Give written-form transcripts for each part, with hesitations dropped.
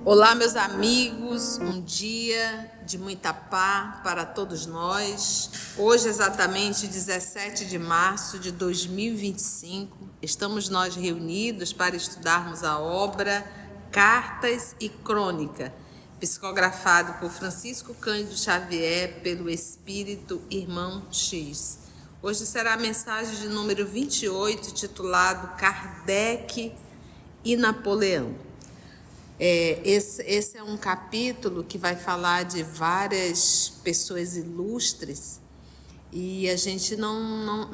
Olá, meus amigos, um dia de muita paz para todos nós. Hoje, exatamente 17 de março de 2025, estamos nós reunidos para estudarmos a obra Cartas e Crônica, psicografado por Francisco Cândido Xavier pelo Espírito Irmão X. Hoje será a mensagem de número 28, titulado Kardec e Napoleão. Esse é um capítulo que vai falar de várias pessoas ilustres e a gente não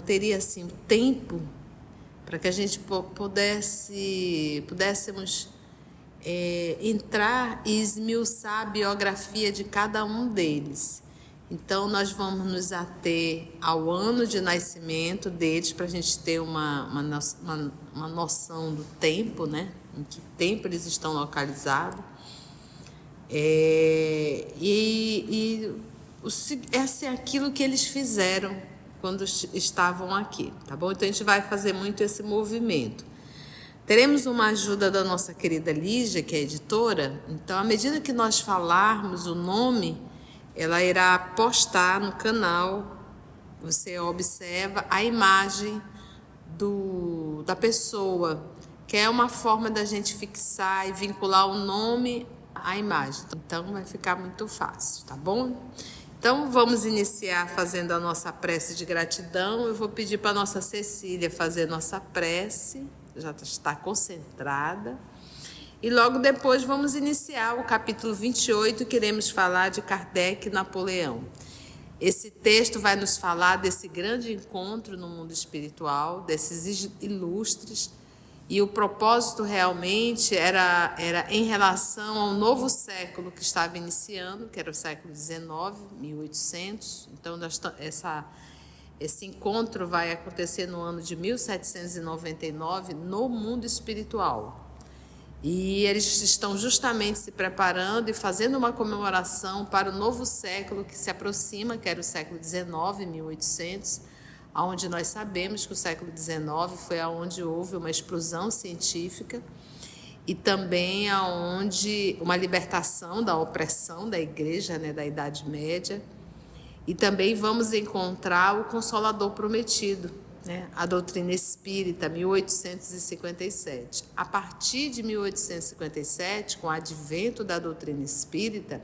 teria assim tempo para que a gente pudéssemos entrar e esmiuçar a biografia de cada um deles. Então, nós vamos nos ater ao ano de nascimento deles para a gente ter uma noção do tempo, né? Em que tempo eles estão localizados. Esse é aquilo que eles fizeram quando estavam aqui, tá bom? Então, a gente vai fazer muito esse movimento. Teremos uma ajuda da nossa querida Lígia, que é editora. Então, à medida que nós falarmos o nome, ela irá postar no canal, você observa a imagem da pessoa, que é uma forma da gente fixar e vincular o nome à imagem. Então vai ficar muito fácil, tá bom? Então vamos iniciar fazendo a nossa prece de gratidão. Eu vou pedir para a nossa Cecília fazer nossa prece, já está concentrada. E logo depois vamos iniciar o capítulo 28, queremos falar de Kardec e Napoleão. Esse texto vai nos falar desse grande encontro no mundo espiritual, desses ilustres, e o propósito realmente era em relação ao novo século que estava iniciando, que era o século XIX, 1800. Então, esse encontro vai acontecer no ano de 1799 no mundo espiritual. E eles estão justamente se preparando e fazendo uma comemoração para o novo século que se aproxima, que era o século XIX, 1800, onde nós sabemos que o século XIX foi onde houve uma explosão científica e também onde uma libertação da opressão da igreja, né, da Idade Média. E também vamos encontrar o Consolador Prometido, né? A doutrina espírita, 1857. A partir de 1857, com o advento da doutrina espírita,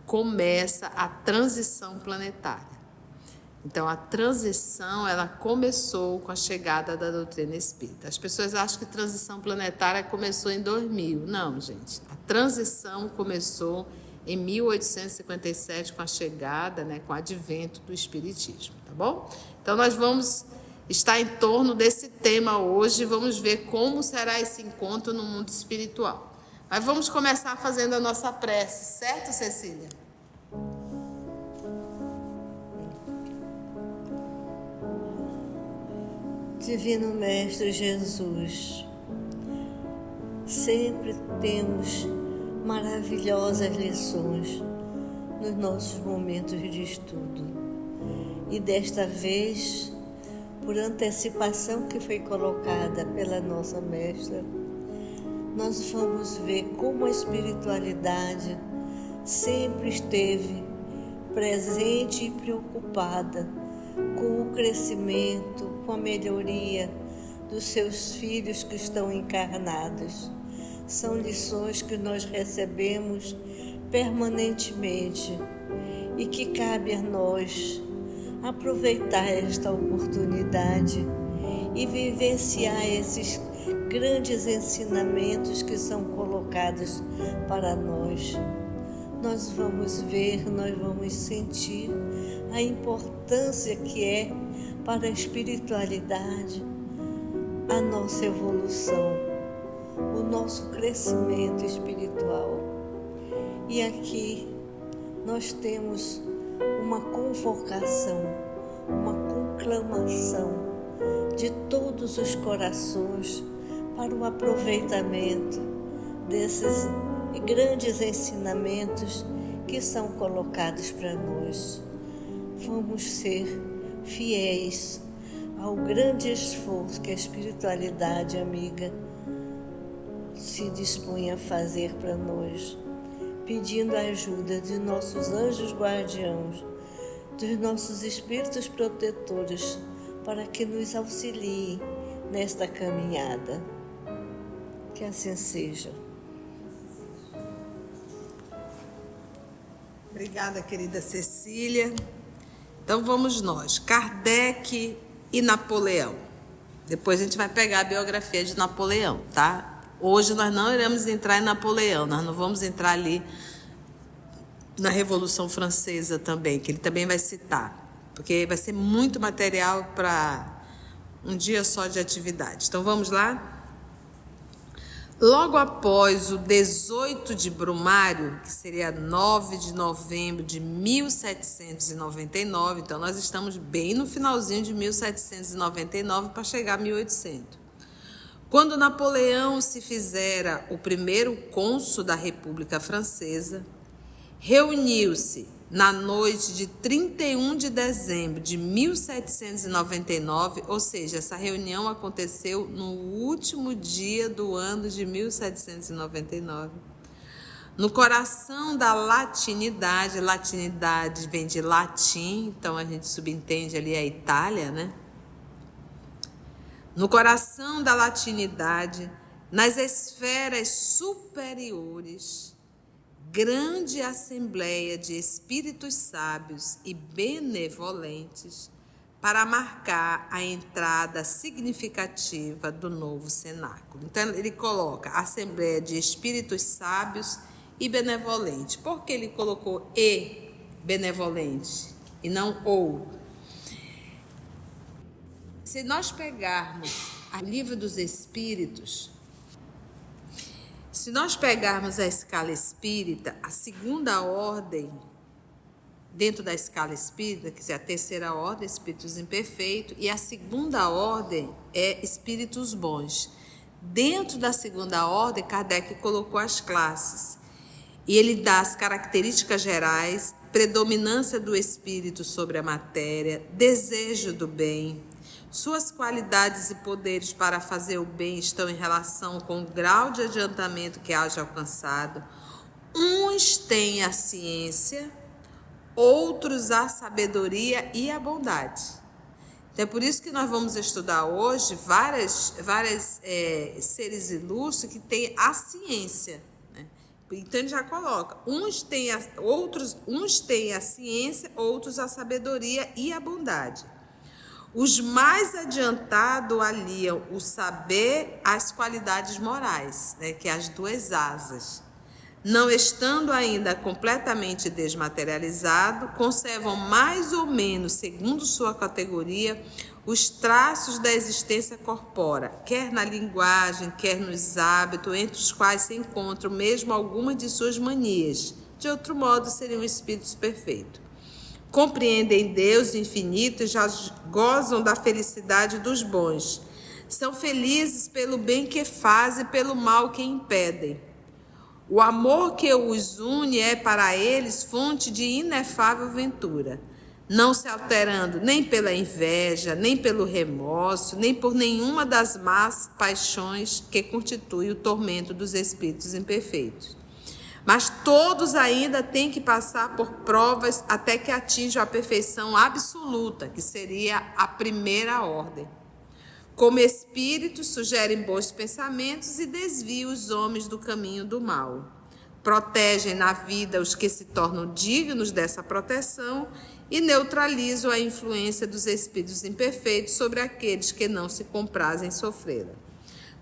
começa a transição planetária. Então, a transição, ela começou com a chegada da doutrina espírita. As pessoas acham que a transição planetária começou em 2000. Não, gente. A transição começou em 1857, com a chegada, né, com o advento do espiritismo, tá bom? Então, nós vamos estar em torno desse tema hoje, vamos ver como será esse encontro no mundo espiritual. Mas vamos começar fazendo a nossa prece, certo, Cecília? Divino Mestre Jesus, sempre temos maravilhosas lições nos nossos momentos de estudo. E desta vez, por antecipação que foi colocada pela nossa mestra, nós vamos ver como a espiritualidade sempre esteve presente e preocupada com o crescimento, com a melhoria dos seus filhos que estão encarnados. São lições que nós recebemos permanentemente e que cabe a nós aproveitar esta oportunidade e vivenciar esses grandes ensinamentos que são colocados para nós. Nós vamos ver, nós vamos sentir a importância que é para a espiritualidade a nossa evolução, o nosso crescimento espiritual. E aqui nós temos uma convocação, uma conclamação de todos os corações para o aproveitamento desses grandes ensinamentos que são colocados para nós. Vamos ser fiéis ao grande esforço que a espiritualidade amiga se dispõe a fazer para nós, pedindo a ajuda de nossos anjos guardiãos, dos nossos espíritos protetores, para que nos auxiliem nesta caminhada. Que assim seja. Obrigada, querida Cecília. Então vamos nós, Kardec e Napoleão. Depois a gente vai pegar a biografia de Napoleão, tá? Hoje nós não iremos entrar em Napoleão, nós não vamos entrar ali na Revolução Francesa também, que ele também vai citar, porque vai ser muito material para um dia só de atividade. Então vamos lá? Logo após o 18 de Brumário, que seria 9 de novembro de 1799, então nós estamos bem no finalzinho de 1799 para chegar a 1800. Quando Napoleão se fizera o primeiro cônsul da República Francesa, reuniu-se na noite de 31 de dezembro de 1799, ou seja, essa reunião aconteceu no último dia do ano de 1799, no coração da latinidade. Latinidade vem de latim, então a gente subentende ali a Itália, né? No coração da latinidade, nas esferas superiores, grande assembleia de espíritos sábios e benevolentes para marcar a entrada significativa do novo cenáculo. Então ele coloca assembleia de espíritos sábios e benevolentes. Por que ele colocou e benevolente e não ou? Se nós pegarmos o Livro dos Espíritos, se nós pegarmos a escala espírita, a segunda ordem dentro da escala espírita, que é a terceira ordem, espíritos imperfeitos, e a segunda ordem é espíritos bons. Dentro da segunda ordem, Kardec colocou as classes, e ele dá as características gerais, predominância do espírito sobre a matéria, desejo do bem. Suas qualidades e poderes para fazer o bem estão em relação com o grau de adiantamento que haja alcançado. Uns têm a ciência, outros a sabedoria e a bondade. Então é por isso que nós vamos estudar hoje vários seres ilustres que têm a ciência, né? Então ele já coloca, uns têm a ciência, outros a sabedoria e a bondade. Os mais adiantados aliam o saber às qualidades morais, né, que é as duas asas. Não estando ainda completamente desmaterializado, conservam mais ou menos, segundo sua categoria, os traços da existência corpórea, quer na linguagem, quer nos hábitos, entre os quais se encontram mesmo algumas de suas manias. De outro modo, seriam espíritos perfeitos. Compreendem Deus infinito e já gozam da felicidade dos bons. São felizes pelo bem que fazem e pelo mal que impedem. O amor que os une é para eles fonte de inefável ventura, não se alterando nem pela inveja, nem pelo remorso, nem por nenhuma das más paixões que constituem o tormento dos espíritos imperfeitos. Mas todos ainda têm que passar por provas até que atinjam a perfeição absoluta, que seria a primeira ordem. Como espíritos, sugerem bons pensamentos e desviam os homens do caminho do mal. Protegem na vida os que se tornam dignos dessa proteção e neutralizam a influência dos espíritos imperfeitos sobre aqueles que não se comprazem em sofrê-la.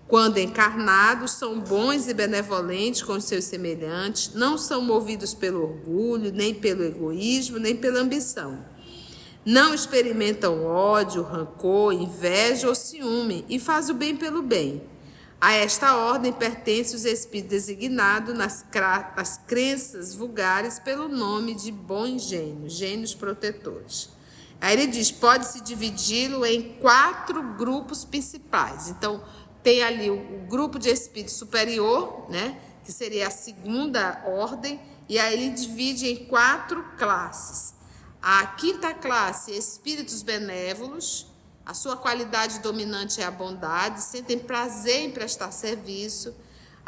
Quando encarnados, são bons e benevolentes com os seus semelhantes, não são movidos pelo orgulho, nem pelo egoísmo, nem pela ambição. Não experimentam ódio, rancor, inveja ou ciúme e fazem o bem pelo bem. A esta ordem pertencem os espíritos designados nas crenças vulgares pelo nome de bons gênios, gênios protetores. Aí ele diz, pode-se dividi-lo em 4 grupos principais. Então, tem ali o grupo de espírito superior, né, que seria a segunda ordem, e aí ele divide em 4 classes. A quinta classe, espíritos benévolos, a sua qualidade dominante é a bondade, sentem prazer em prestar serviço.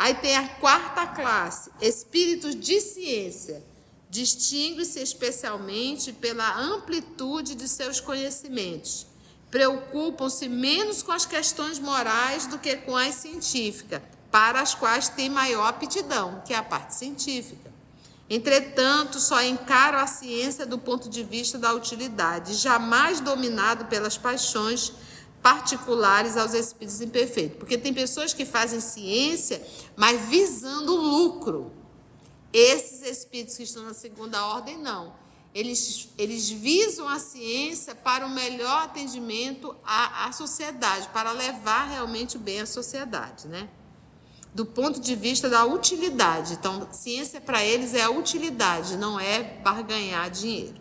Aí tem a quarta classe, espíritos de ciência. Distingue-se especialmente pela amplitude de seus conhecimentos. Preocupam-se menos com as questões morais do que com as científicas, para as quais têm maior aptidão, que é a parte científica. Entretanto, só encaram a ciência do ponto de vista da utilidade, jamais dominado pelas paixões particulares aos espíritos imperfeitos. Porque tem pessoas que fazem ciência, mas visando o lucro. Esses espíritos que estão na segunda ordem, não. Eles visam a ciência para o melhor atendimento à sociedade, para levar realmente o bem à sociedade, né? Do ponto de vista da utilidade. Então, ciência para eles é a utilidade, não é barganhar dinheiro.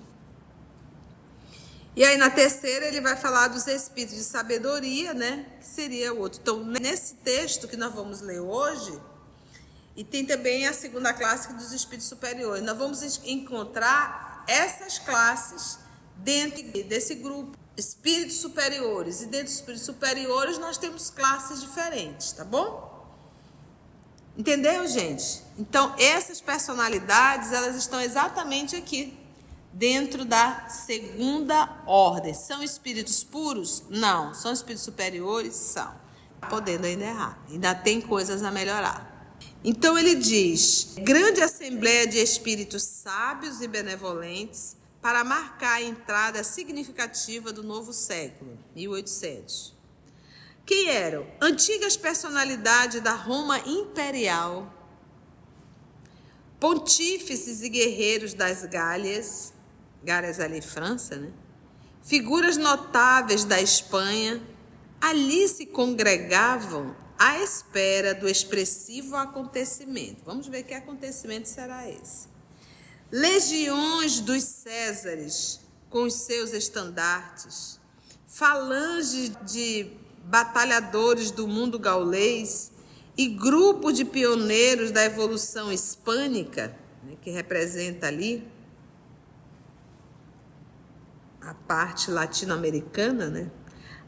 E aí, na terceira, ele vai falar dos espíritos de sabedoria, né? Que seria o outro. Então, nesse texto que nós vamos ler hoje, e tem também a segunda classe dos espíritos superiores. Nós vamos encontrar essas classes dentro desse grupo, espíritos superiores. E dentro dos espíritos superiores, nós temos classes diferentes, tá bom? Entendeu, gente? Então, essas personalidades, elas estão exatamente aqui, dentro da segunda ordem. São espíritos puros? Não. São espíritos superiores? São. Podendo ainda errar. Ainda tem coisas a melhorar. Então, ele diz, grande assembleia de espíritos sábios e benevolentes para marcar a entrada significativa do novo século, 1800. Quem eram? Antigas personalidades da Roma imperial, pontífices e guerreiros das Gálias ali França, né? Figuras notáveis da Espanha, ali se congregavam à espera do expressivo acontecimento. Vamos ver que acontecimento será esse. Legiões dos Césares, com os seus estandartes, falange de batalhadores do mundo gaulês e grupo de pioneiros da evolução hispânica, né, que representa ali a parte latino-americana, né,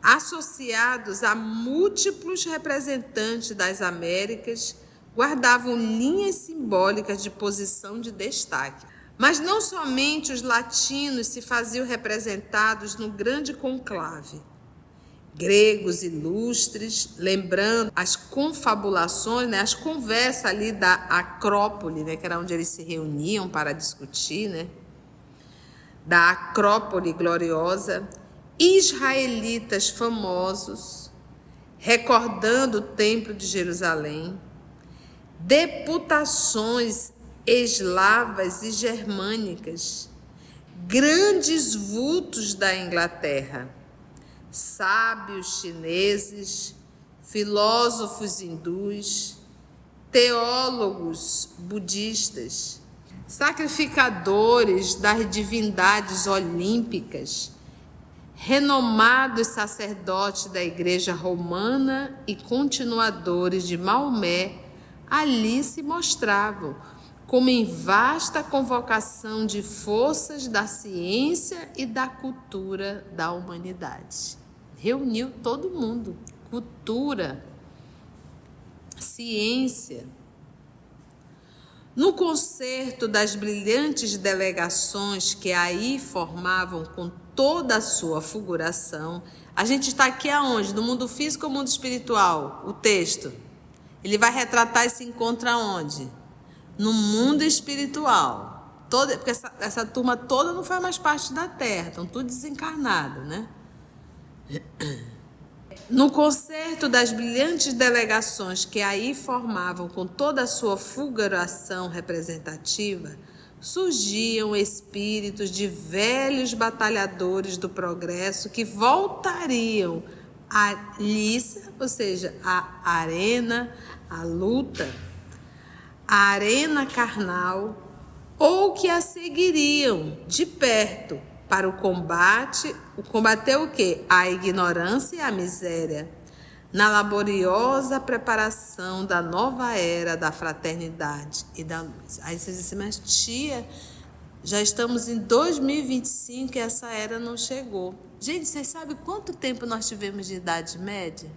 associados a múltiplos representantes das Américas, guardavam linhas simbólicas de posição de destaque. Mas não somente os latinos se faziam representados no grande conclave. Gregos ilustres, lembrando as confabulações, né, as conversas ali da Acrópole, né, que era onde eles se reuniam para discutir, né, da Acrópole gloriosa, israelitas famosos, recordando o Templo de Jerusalém, deputações eslavas e germânicas, grandes vultos da Inglaterra, sábios chineses, filósofos hindus, teólogos budistas, sacrificadores das divindades olímpicas, renomados sacerdotes da Igreja Romana e continuadores de Maomé, ali se mostravam, como em vasta convocação de forças da ciência e da cultura da humanidade. Reuniu todo mundo, cultura, ciência. No concerto das brilhantes delegações que aí formavam com toda a sua fulguração, a gente está aqui aonde? No mundo físico ou mundo espiritual? O texto. Ele vai retratar esse encontro aonde? No mundo espiritual. Porque essa turma toda não faz mais parte da Terra, estão tudo desencarnados, né? No concerto das brilhantes delegações que aí formavam com toda a sua fulguração representativa, surgiam espíritos de velhos batalhadores do progresso que voltariam à liça, ou seja, à arena, à luta, à arena carnal, ou que a seguiriam de perto para o combate. O combater o quê? A ignorância e a miséria, na laboriosa preparação da nova era da fraternidade e da luz. Aí você diz assim, mas tia, já estamos em 2025 e essa era não chegou. Gente, vocês sabem quanto tempo nós tivemos de Idade Média?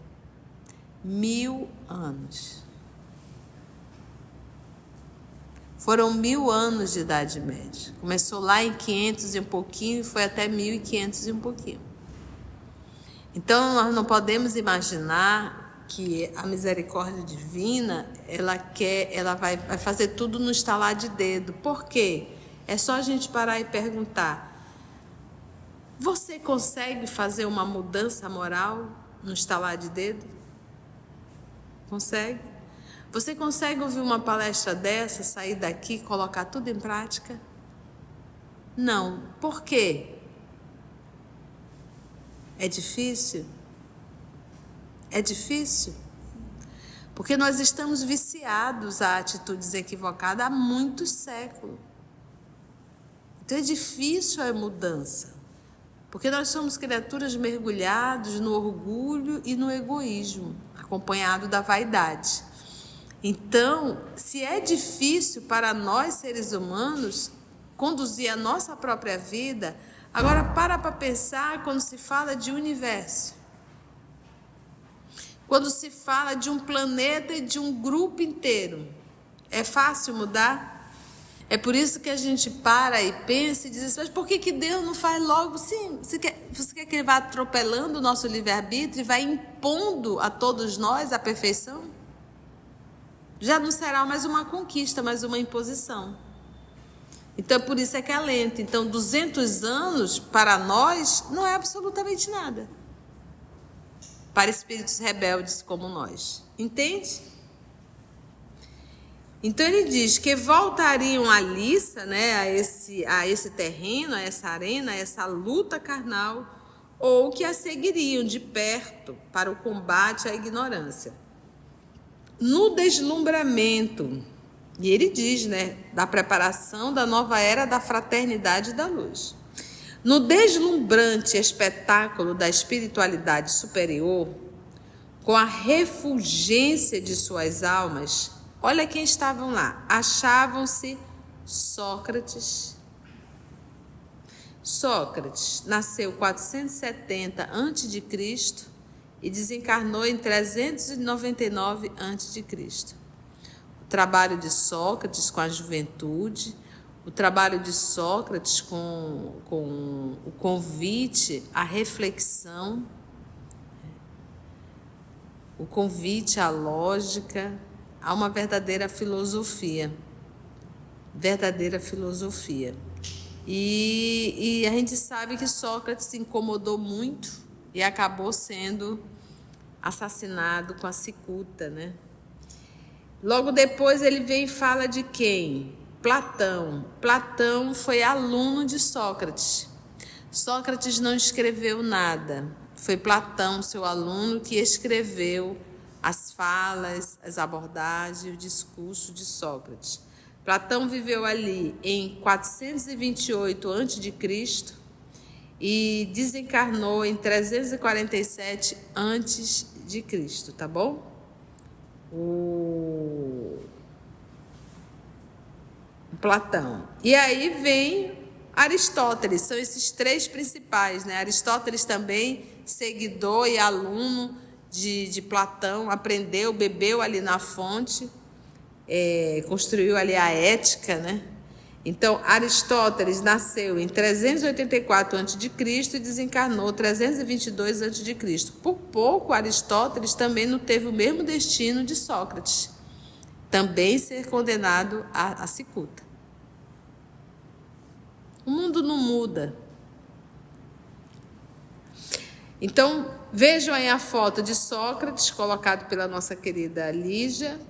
1000 anos. Foram 1000 anos de Idade Média. Começou lá em 500 e um pouquinho e foi até 1500 e um pouquinho. Então, nós não podemos imaginar que a misericórdia divina, ela vai fazer tudo no estalar de dedo. Por quê? É só a gente parar e perguntar: você consegue fazer uma mudança moral no estalar de dedo? Consegue? Você consegue ouvir uma palestra dessa, sair daqui e colocar tudo em prática? Não. Por quê? É difícil? É difícil? Porque nós estamos viciados a atitudes equivocadas há muitos séculos. Então é difícil a mudança. Porque nós somos criaturas mergulhadas no orgulho e no egoísmo, acompanhado da vaidade. Então, se é difícil para nós, seres humanos, conduzir a nossa própria vida, agora para pensar quando se fala de universo. Quando se fala de um planeta e de um grupo inteiro. É fácil mudar? É por isso que a gente para e pensa e diz assim: mas por que Deus não faz logo? Sim, você quer que Ele vá atropelando o nosso livre-arbítrio e vai impondo a todos nós a perfeição? Já não será mais uma conquista, mas uma imposição. Então, por isso é que é lento. Então, 200 anos, para nós, não é absolutamente nada. Para espíritos rebeldes como nós. Entende? Então, ele diz que voltariam à liça, né, a esse terreno, a essa arena, a essa luta carnal, ou que a seguiriam de perto para o combate à ignorância. No deslumbramento, e ele diz, né, da preparação da nova era da fraternidade e da luz. No deslumbrante espetáculo da espiritualidade superior, com a refulgência de suas almas, olha quem estavam lá. Achavam-se Sócrates. Sócrates nasceu 470 a.C. e desencarnou em 399 a.C. O trabalho de Sócrates com a juventude, o trabalho de Sócrates com o convite à reflexão, o convite à lógica, a uma verdadeira filosofia. Verdadeira filosofia. E a gente sabe que Sócrates se incomodou muito e acabou sendo assassinado com a cicuta, né? Logo depois ele vem e fala de quem? Platão. Platão foi aluno de Sócrates. Sócrates não escreveu nada. Foi Platão, seu aluno, que escreveu as falas, as abordagens, o discurso de Sócrates. Platão viveu ali em 428 a.C. e desencarnou em 347 a.C., tá bom? O Platão. E aí vem Aristóteles, são esses três principais, né? Aristóteles também, seguidor e aluno de Platão, aprendeu, bebeu ali na fonte, construiu ali a ética, né? Então, Aristóteles nasceu em 384 a.C. e desencarnou 322 a.C. Por pouco, Aristóteles também não teve o mesmo destino de Sócrates, também ser condenado à cicuta. O mundo não muda. Então, vejam aí a foto de Sócrates, colocado pela nossa querida Lígia,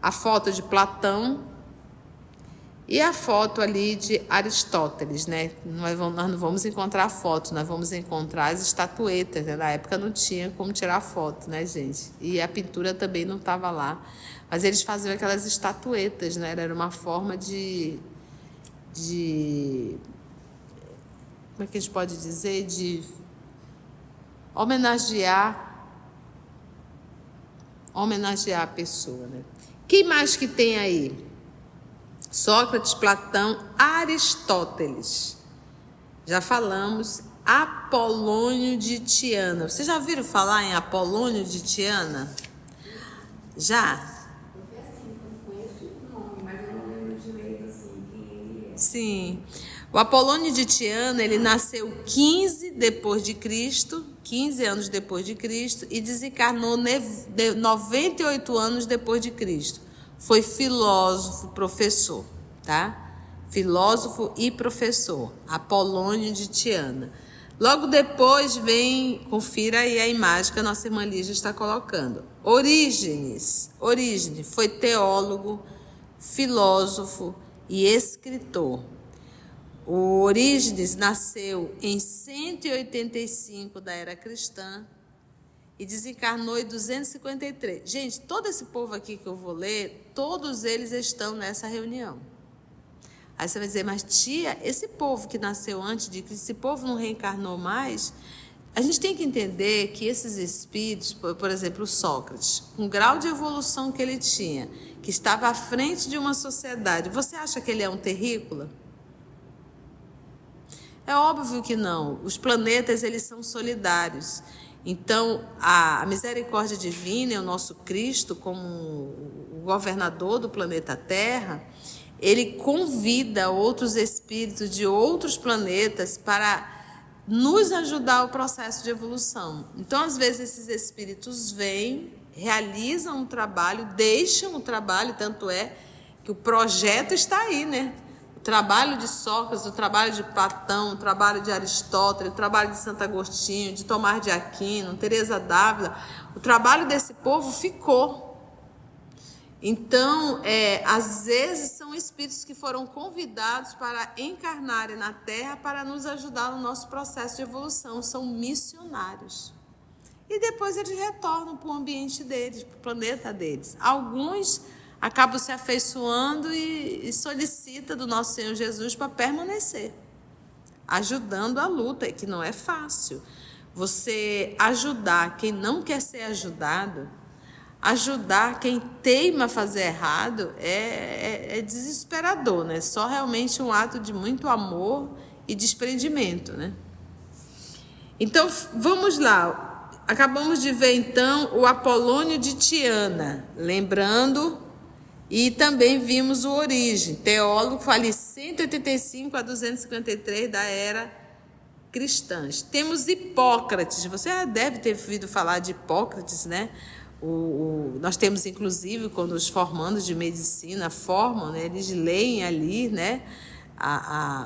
a foto de Platão e a foto ali de Aristóteles, né? Nós não vamos encontrar a foto, nós vamos encontrar as estatuetas, né? Na época não tinha como tirar foto, né, gente? E a pintura também não estava lá. Mas eles faziam aquelas estatuetas, né? Era uma forma de como é que a gente pode dizer? De homenagear a pessoa, né? Quem mais que tem aí? Sócrates, Platão, Aristóteles. Já falamos. Apolônio de Tiana. Vocês já ouviram falar em Apolônio de Tiana? Já? Sim. O Apolônio de Tiana, ele nasceu 15 anos depois de Cristo e desencarnou 98 anos depois de Cristo. Foi filósofo, professor, tá? Filósofo e professor, Apolônio de Tiana. Logo depois vem, confira aí a imagem que a nossa irmã Lígia está colocando. Orígenes foi teólogo, filósofo e escritor. O Orígenes nasceu em 185 da era cristã e desencarnou em 253. Gente, todo esse povo aqui que eu vou ler, todos eles estão nessa reunião. Aí você vai dizer, mas tia, esse povo que nasceu antes de Cristo, esse povo não reencarnou mais? A gente tem que entender que esses espíritos, por exemplo, o Sócrates, com o grau de evolução que ele tinha, que estava à frente de uma sociedade, você acha que ele é um terrícola? É óbvio que não. Os planetas, eles são solidários. Então, a misericórdia divina, o nosso Cristo, como o governador do planeta Terra, ele convida outros espíritos de outros planetas para nos ajudar ao processo de evolução. Então, às vezes, esses espíritos vêm, realizam um trabalho, deixam o trabalho, tanto é que o projeto está aí, né? O trabalho de Sócrates, o trabalho de Platão, o trabalho de Aristóteles, o trabalho de Santo Agostinho, de Tomás de Aquino, Teresa d'Ávila, o trabalho desse povo ficou. Então, às vezes são espíritos que foram convidados para encarnarem na Terra para nos ajudar no nosso processo de evolução, são missionários. E depois eles retornam para o ambiente deles, para o planeta deles. Alguns acabam se afeiçoando e solicitam do nosso Senhor Jesus para permanecer, ajudando a luta, que não é fácil. Você ajudar quem não quer ser ajudado, ajudar quem teima fazer errado, é desesperador, né? Só realmente um ato de muito amor e desprendimento, né? Então, vamos lá. Acabamos de ver, então, o Apolônio de Tiana, lembrando, e também vimos o Orígenes, teólogo, fale 185 a 253 da era cristã. Temos Hipócrates, você já deve ter ouvido falar de Hipócrates, né? Nós temos, inclusive, quando os formandos de medicina formam, né, eles leem ali, né,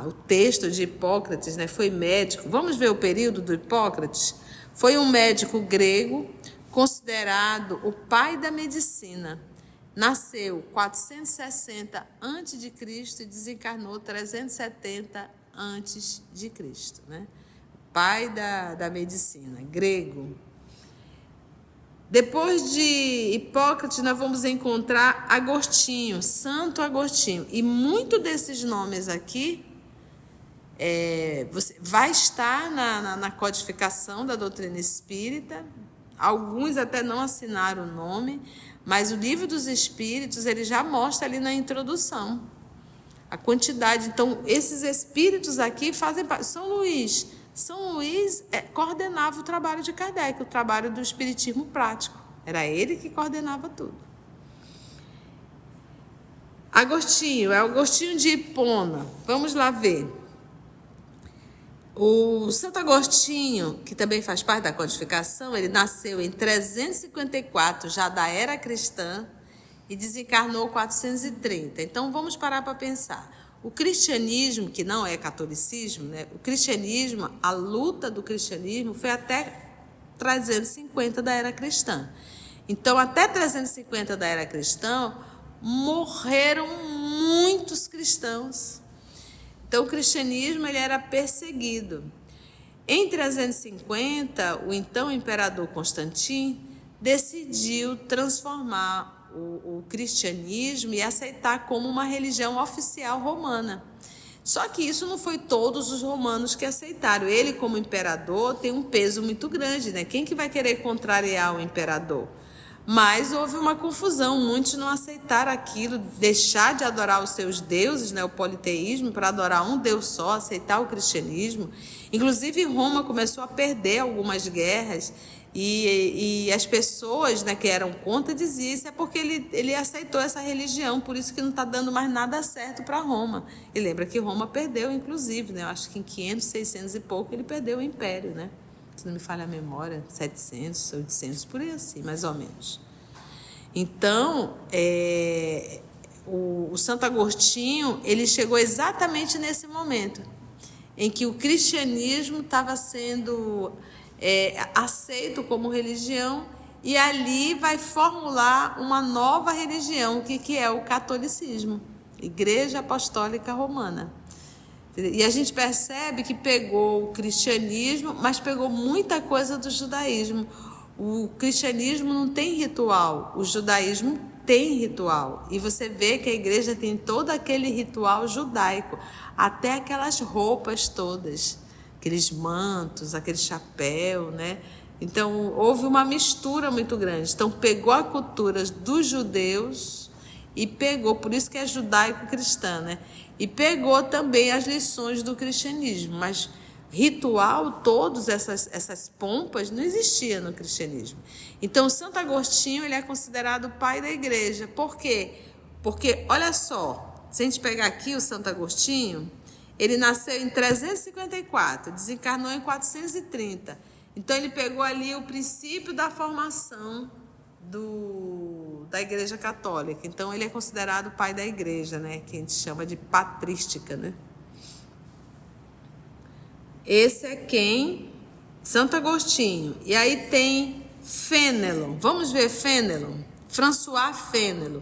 o texto de Hipócrates, né, foi médico. Vamos ver o período do Hipócrates? Foi um médico grego, considerado o pai da medicina. Nasceu 460 a.C. e desencarnou 370 a.C., né? Pai da medicina, grego. Depois de Hipócrates, nós vamos encontrar Agostinho, Santo Agostinho. E muito desses nomes aqui vai estar na codificação da doutrina espírita. Alguns até não assinaram o nome, mas o Livro dos Espíritos ele já mostra ali na introdução a quantidade. Então, esses espíritos aqui fazem parte. São Luís coordenava o trabalho de Kardec, o trabalho do espiritismo prático. Era ele que coordenava tudo. Agostinho, é Agostinho de Hipona. Vamos lá ver. O Santo Agostinho, que também faz parte da codificação, ele nasceu em 354, já da era cristã, e desencarnou 430. Então, vamos parar para pensar. O cristianismo, que não é catolicismo, né? O cristianismo, a luta do cristianismo foi até 350 da era cristã. Então, até 350 da era cristã, morreram muitos cristãos. Então, o cristianismo ele era perseguido. Em 350, o então imperador Constantino decidiu transformar o cristianismo e aceitar como uma religião oficial romana. Só que isso não foi todos os romanos que aceitaram. Ele, como imperador, tem um peso muito grande, né? Quem que vai querer contrariar o imperador? Mas houve uma confusão, muitos não aceitaram aquilo, deixar de adorar os seus deuses, né, o politeísmo, para adorar um Deus só, aceitar o cristianismo. Inclusive, Roma começou a perder algumas guerras E as pessoas, né, que eram contra diziam isso é porque ele aceitou essa religião, por isso que não está dando mais nada certo para Roma. E lembra que Roma perdeu, inclusive, né? Eu acho que em 500, 600 e pouco ele perdeu o império, né? Se não me falha a memória, 700, 800, por aí assim, mais ou menos. Então, o Santo Agostinho, ele chegou exatamente nesse momento em que o cristianismo estava sendo aceito como religião, e ali vai formular uma nova religião, que é o catolicismo, Igreja Apostólica Romana. E a gente percebe que pegou o cristianismo, mas pegou muita coisa do judaísmo. O cristianismo não tem ritual, o judaísmo tem ritual. E você vê que a igreja tem todo aquele ritual judaico, até aquelas roupas todas, aqueles mantos, aquele chapéu, né? Então, houve uma mistura muito grande. Então, pegou a cultura dos judeus e pegou, por isso que é judaico-cristã, né? E pegou também as lições do cristianismo, mas ritual, todas essas pompas não existia no cristianismo. Então, Santo Agostinho, ele é considerado o pai da igreja. Por quê? Porque, olha só, se a gente pegar aqui o Santo Agostinho, ele nasceu em 354, desencarnou em 430. Então, ele pegou ali o princípio da formação da Igreja Católica. Então, ele é considerado o pai da igreja, né? Que a gente chama de patrística, né? Esse é quem? Santo Agostinho. E aí tem Fénelon. Vamos ver Fénelon? François Fénelon.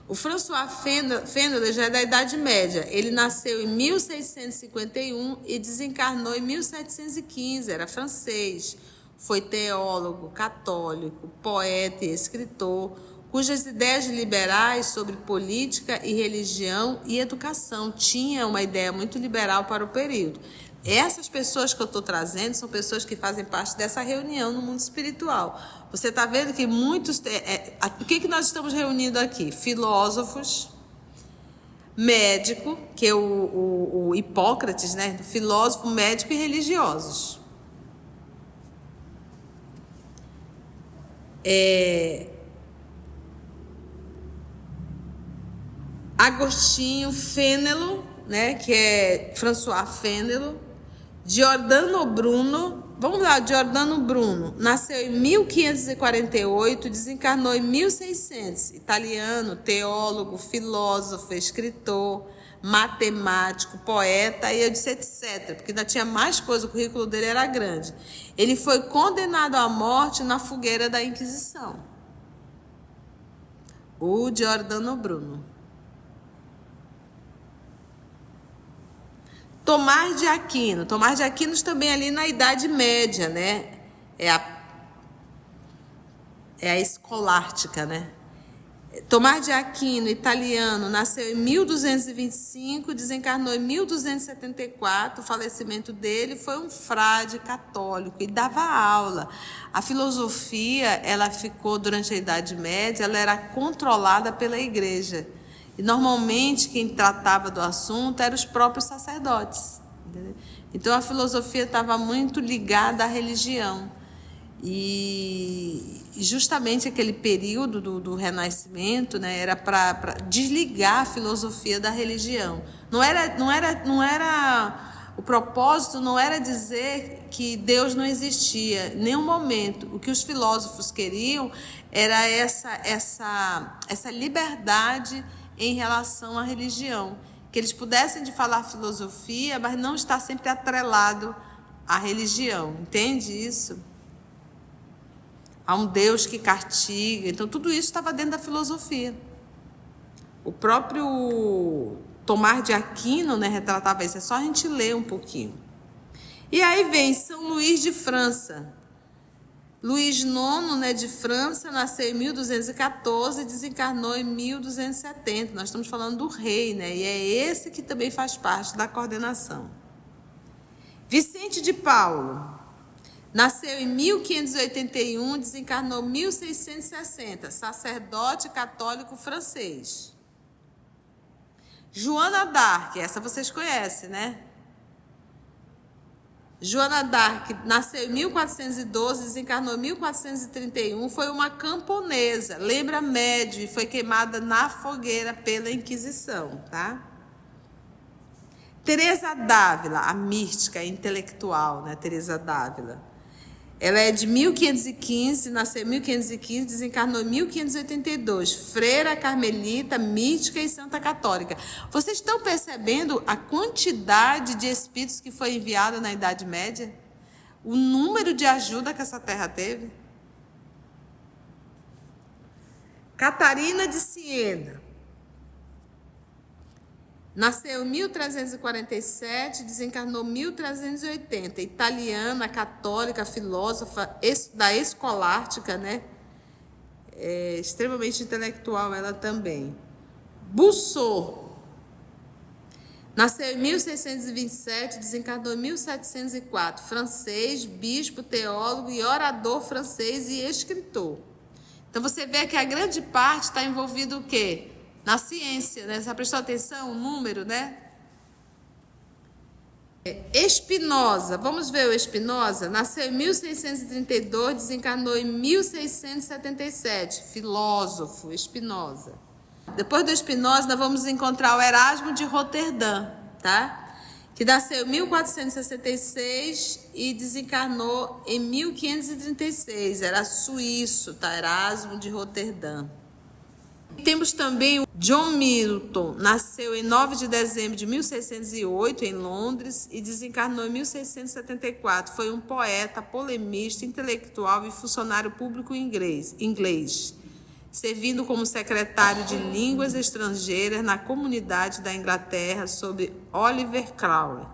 O François Fénelon já é da Idade Média. Ele nasceu em 1651 e desencarnou em 1715. Era francês. Foi teólogo, católico, poeta e escritor, cujas ideias liberais sobre política e religião e educação tinha uma ideia muito liberal para o período. Essas pessoas que eu estou trazendo são pessoas que fazem parte dessa reunião no mundo espiritual. Você está vendo que muitos... o que nós estamos reunindo aqui? Filósofos, médico, que é o Hipócrates, né? Filósofo, médico e religiosos. Agostinho, Fénelon, né? Que é François Fénelon. Giordano Bruno, vamos lá, Giordano Bruno, nasceu em 1548, desencarnou em 1600, italiano, teólogo, filósofo, escritor, matemático, poeta, e eu disse etc, porque ainda tinha mais coisa, o currículo dele era grande. Ele foi condenado à morte na fogueira da Inquisição. O Giordano Bruno. Tomás de Aquino. Tomás de Aquino também ali na Idade Média, né? É a escolástica, né? Tomás de Aquino, italiano, nasceu em 1225, desencarnou em 1274. O falecimento dele foi um frade católico e dava aula. A filosofia, ela ficou durante a Idade Média, ela era controlada pela igreja. E normalmente quem tratava do assunto eram os próprios sacerdotes. Entendeu? Então a filosofia estava muito ligada à religião. E justamente aquele período do Renascimento, né, era para desligar a filosofia da religião. Não era o propósito não era dizer que Deus não existia, em nenhum momento. O que os filósofos queriam era essa liberdade em relação à religião, que eles pudessem de falar filosofia, mas não estar sempre atrelado à religião, entende isso? Há um Deus que castiga, então tudo isso estava dentro da filosofia. O próprio Tomás de Aquino, né, retratava isso, é só a gente ler um pouquinho. E aí vem São Luís de França. Luís IX, né, de França, nasceu em 1214 e desencarnou em 1270. Nós estamos falando do rei, né? E é esse que também faz parte da coordenação. Vicente de Paulo, nasceu em 1581, desencarnou em 1660, sacerdote católico francês. Joana d'Arc, essa vocês conhecem, né? Joana d'Arc nasceu em 1412, desencarnou em 1431, foi uma camponesa, lembra médio, e foi queimada na fogueira pela Inquisição, tá? Teresa d'Ávila, a mística, a intelectual, né? Teresa d'Ávila. Ela é de 1515, nasceu em 1515, desencarnou em 1582. Freira, carmelita, mística e santa católica. Vocês estão percebendo a quantidade de espíritos que foi enviada na Idade Média? O número de ajuda que essa terra teve? Catarina de Siena. Nasceu em 1347, desencarnou em 1380. Italiana, católica, filósofa, da escolástica, né? Extremamente intelectual ela também. Boussot. Nasceu em 1627, desencarnou em 1704. Francês, bispo, teólogo e orador francês e escritor. Então você vê que a grande parte está envolvida o quê? Na ciência, né? Você prestou atenção o número, né? Spinoza, vamos ver o Spinoza. Nasceu em 1632, desencarnou em 1677. Filósofo, Spinoza. Depois do Spinoza, nós vamos encontrar o Erasmo de Roterdã, tá? Que nasceu em 1466 e desencarnou em 1536. Era suíço, tá? Erasmo de Roterdã. Temos também o John Milton, nasceu em 9 de dezembro de 1608 em Londres e desencarnou em 1674. Foi um poeta, polemista, intelectual e funcionário público inglês, servindo como secretário de línguas estrangeiras na comunidade da Inglaterra sob Oliver Cromwell.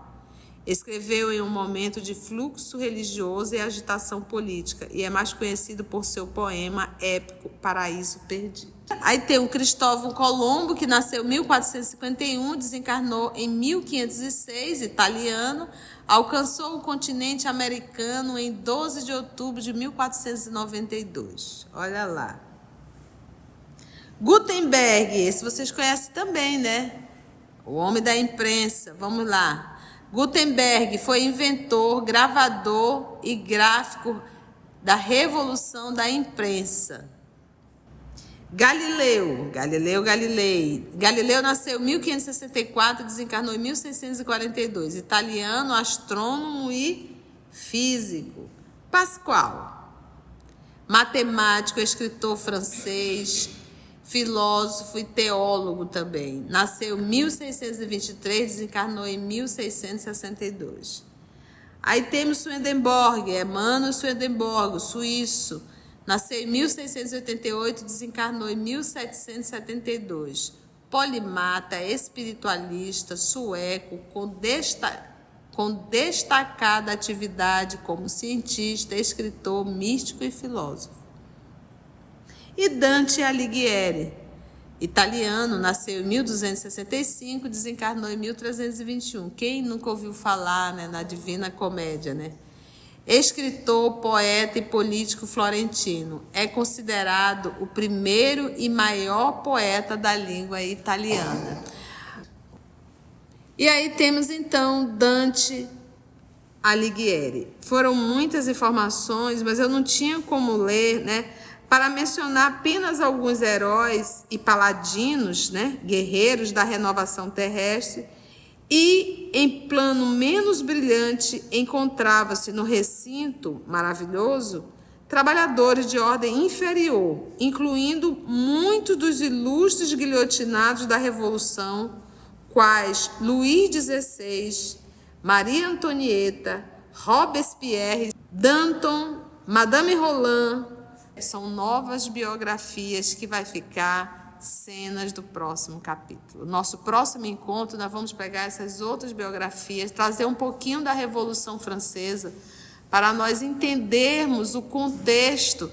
Escreveu em um momento de fluxo religioso e agitação política e é mais conhecido por seu poema épico Paraíso Perdido. Aí tem o Cristóvão Colombo, que nasceu em 1451, desencarnou em 1506, italiano, alcançou o continente americano em 12 de outubro de 1492. Olha lá. Gutenberg, esse vocês conhecem também, né? O homem da imprensa, vamos lá. Gutenberg foi inventor, gravador e gráfico da revolução da imprensa. Galileu nasceu em 1564 e desencarnou em 1642. Italiano, astrônomo e físico. Pascal, matemático, escritor francês, filósofo e teólogo também. Nasceu em 1623, desencarnou em 1662. Aí temos Swedenborg, Emmanuel Swedenborg, suíço. Nasceu em 1688, desencarnou em 1772. Polimata, espiritualista, sueco, com destacada atividade como cientista, escritor, místico e filósofo. E Dante Alighieri, italiano, nasceu em 1265, desencarnou em 1321. Quem nunca ouviu falar, né, na Divina Comédia, né? Escritor, poeta e político florentino. É considerado o primeiro e maior poeta da língua italiana. E aí temos então Dante Alighieri. Foram muitas informações, mas eu não tinha como ler, né? Para mencionar apenas alguns heróis e paladinos, né, guerreiros da renovação terrestre, e em plano menos brilhante encontrava-se no recinto maravilhoso trabalhadores de ordem inferior, incluindo muitos dos ilustres guilhotinados da Revolução, quais Luís XVI, Maria Antonieta, Robespierre, Danton, Madame Roland. São novas biografias que vai ficar cenas do próximo capítulo. Nosso próximo encontro, nós vamos pegar essas outras biografias, trazer um pouquinho da Revolução Francesa, para nós entendermos o contexto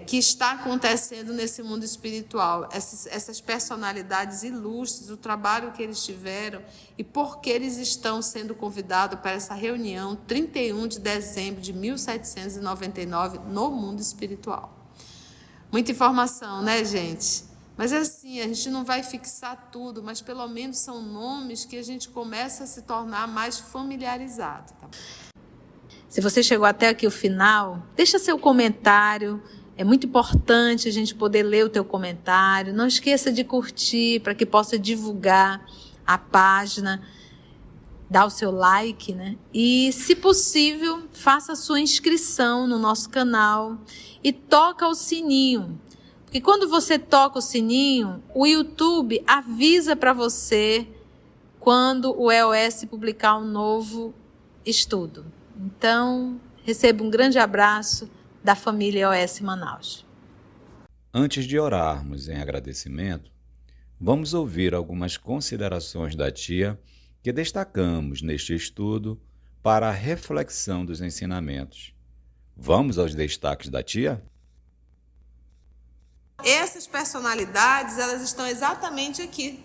que está acontecendo nesse mundo espiritual, essas personalidades ilustres, o trabalho que eles tiveram e por que eles estão sendo convidados para essa reunião 31 de dezembro de 1799 no mundo espiritual. Muita informação, né, gente? Mas assim, a gente não vai fixar tudo, mas pelo menos são nomes que a gente começa a se tornar mais familiarizado. Tá? Se você chegou até aqui o final, deixa seu comentário. É muito importante a gente poder ler o teu comentário. Não esqueça de curtir para que possa divulgar a página. Dá o seu like, né? E, se possível, faça a sua inscrição no nosso canal e toca o sininho. Porque quando você toca o sininho, o YouTube avisa para você quando o EOS publicar um novo estudo. Então, receba um grande abraço da família EOS Manaus. Antes de orarmos em agradecimento, vamos ouvir algumas considerações da tia que destacamos neste estudo para a reflexão dos ensinamentos. Vamos aos destaques da tia? Essas personalidades, elas estão exatamente aqui,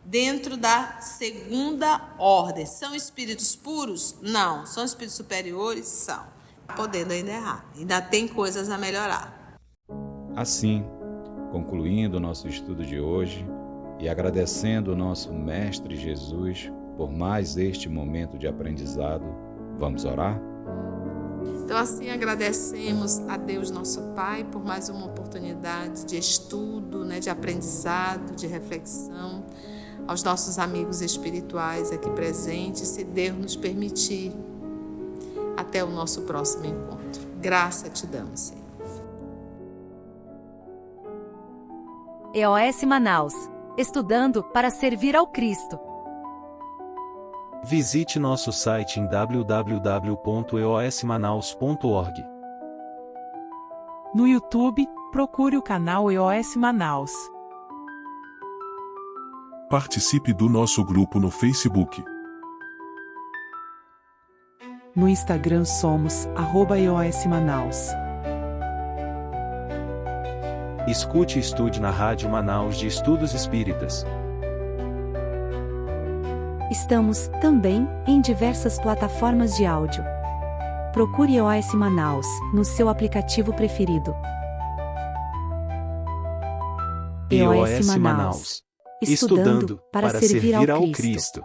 dentro da segunda ordem. São espíritos puros? Não. São espíritos superiores? São. Podendo ainda errar. Ainda tem coisas a melhorar. Assim, concluindo o nosso estudo de hoje e agradecendo o nosso Mestre Jesus por mais este momento de aprendizado, vamos orar? Então, assim, agradecemos a Deus, nosso Pai, por mais uma oportunidade de estudo, né, de aprendizado, de reflexão, aos nossos amigos espirituais aqui presentes, se Deus nos permitir. Até o nosso próximo encontro. Graça te damos, Senhor. EOS Manaus. Estudando para servir ao Cristo. Visite nosso site em www.eosmanaus.org. No YouTube, procure o canal EOS Manaus. Participe do nosso grupo no Facebook. No Instagram somos @EOS Manaus. Escute e estude na Rádio Manaus de Estudos Espíritas. Estamos, também, em diversas plataformas de áudio. Procure EOS Manaus, no seu aplicativo preferido. EOS Manaus. Estudando para servir ao Cristo.